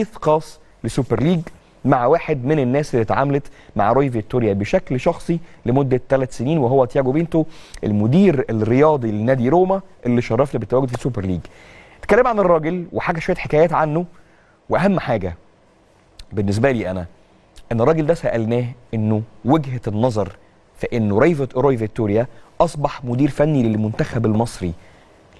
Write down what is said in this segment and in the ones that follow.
حديث خاص لسوبر ليج مع واحد من الناس اللي اتعاملت مع روي فيتوريا بشكل شخصي لمده 3 سنين، وهو تياجو بينتو المدير الرياضي لنادي روما اللي شرفنا بالتواجد في السوبر ليج. اتكلم عن الراجل وحاجه شويه حكايات عنه، واهم حاجه بالنسبه لي انا ان الراجل ده سالناه انه وجهه النظر في انه روي فيتوريا اصبح مدير فني للمنتخب المصري،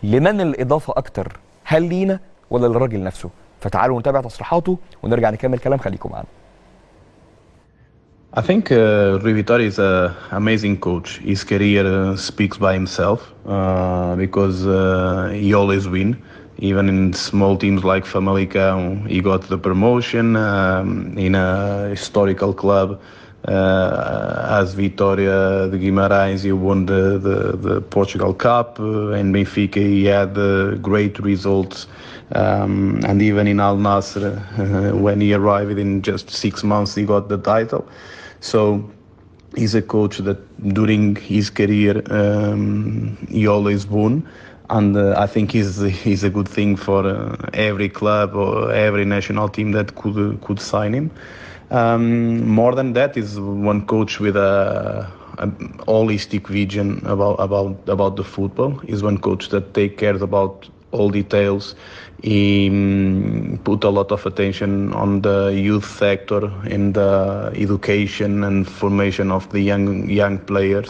لمن الاضافه اكتر؟ هل لينا ولا للراجل نفسه؟ فتعالوا نتابع تصريحاته ونرجع نكمل كلام. خليكم معانا. I think Rui Vitória is an amazing coach. His career speaks by himself because he always win. Even in small teams like Famalicão, he got the promotion in a historical club as Vitória de Guimarães. He won the Portugal Cup. In Benfica, he had great results. And even in Al Nassr, when he arrived in just 6 months, he got the title. So he's a coach that during his career, he always won. And I think he's a good thing for every club or every national team that could sign him. More than that, is one coach with a holistic vision about the football. He's one coach that take care about all details. He put a lot of attention on the youth sector in the education and formation of the young players.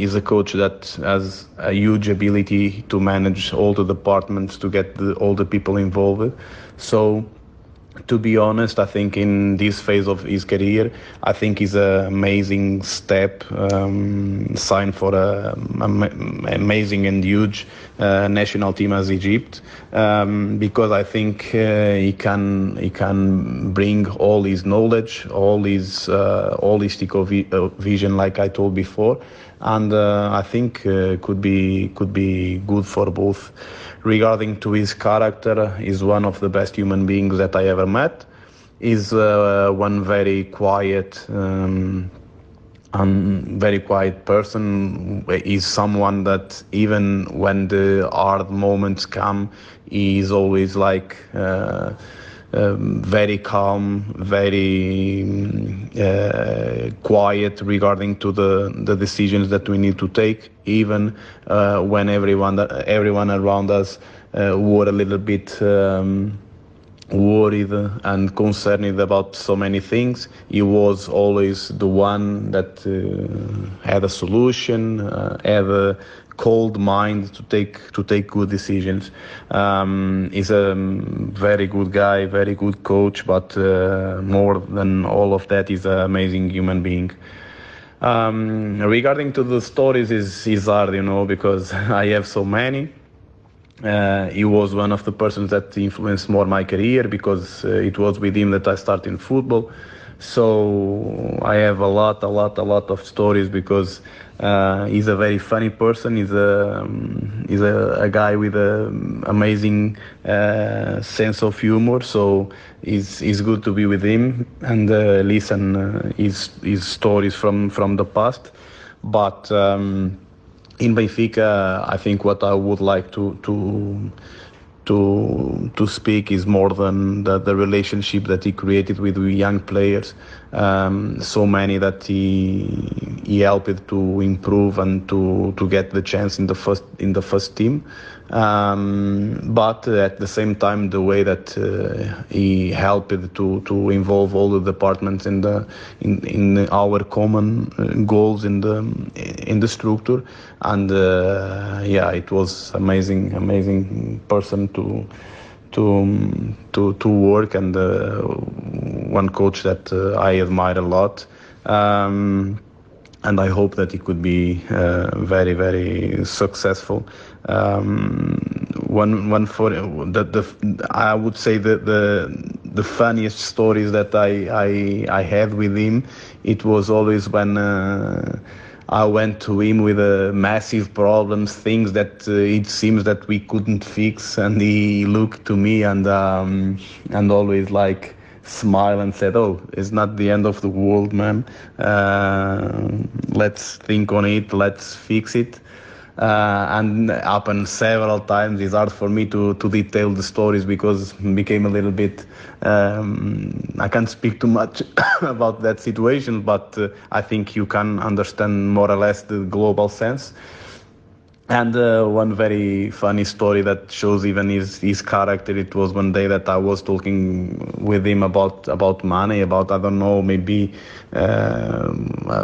He's a coach that has a huge ability to manage all the departments, to get all the people involved. So, to be honest, I think in this phase of his career, I think is an amazing step, sign for an amazing and huge national team as Egypt, because I think he can bring all his knowledge, all his holistic vision, like I told before, and I think could be good for both. Regarding to his character, he's one of the best human beings that I ever met. He's one very quiet person. He's someone that even when the hard moments come, he's always like very calm, very quiet regarding to the decisions that we need to take, even when everyone around us were a little bit worried and concerned about so many things. He was always the one that had a solution, had a cold mind to take good decisions. He's a very good guy, very good coach, but more than all of that, he's an amazing human being. Regarding to the stories, is hard, because I have so many. He was one of the persons that influenced more my career, because it was with him that I started in football. So I have a lot of stories, because he's a very funny person. He's a guy with an amazing sense of humor. So it's good to be with him and listen his stories from the past. But in Benfica, I think what I would like to speak is more than the relationship that he created with young players. So many that he helped to improve and to get the chance in the first team. But at the same time, the way that he helped to involve all the departments in our common goals in the structure, and it was amazing person to work, and one coach that I admire a lot. And I hope that he could be very successful. One for I would say that the funniest stories that I had with him, it was always when I went to him with massive problems, things that it seems that we couldn't fix, and he looked to me and always like smile and said, "Oh, it's not the end of the world, man. Let's think on it. Let's fix it." and happened several times. It's hard for me to detail the stories because it became a little bit. I can't speak too much about that situation, but I think you can understand more or less the global sense. And one very funny story that shows even his character. It was one day that I was talking with him about money, about, I don't know, maybe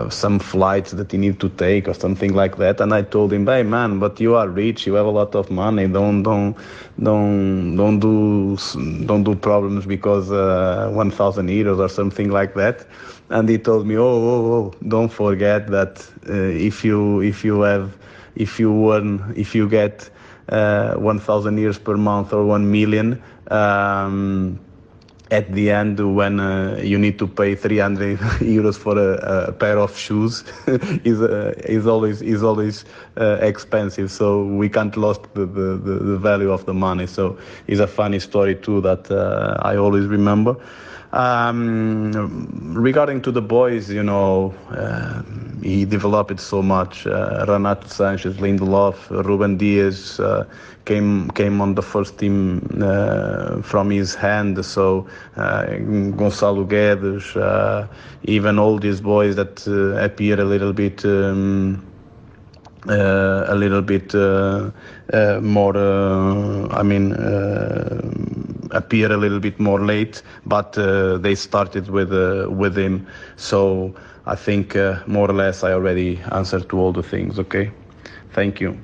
some flights that he need to take or something like that. And I told him, "Hey man, but you are rich. You have a lot of money. Don't do problems because 1,000 euros or something like that." And he told me, "Oh, don't forget that if you get 1,000 euros per month or 1 million, at the end when you need to pay 300 euros for a pair of shoes is always expensive, so we can't lose the value of the money." So it's a funny story too that I always remember. Regarding to the boys, he developed so much. Renato Sanchez, Lindelof, Ruben Dias came on the first team from his hand. So Gonçalo Guedes, even all these boys that appear a little bit more. Appear a little bit more late, but they started with him. So I think more or less I already answered to all the things. Okay, thank you.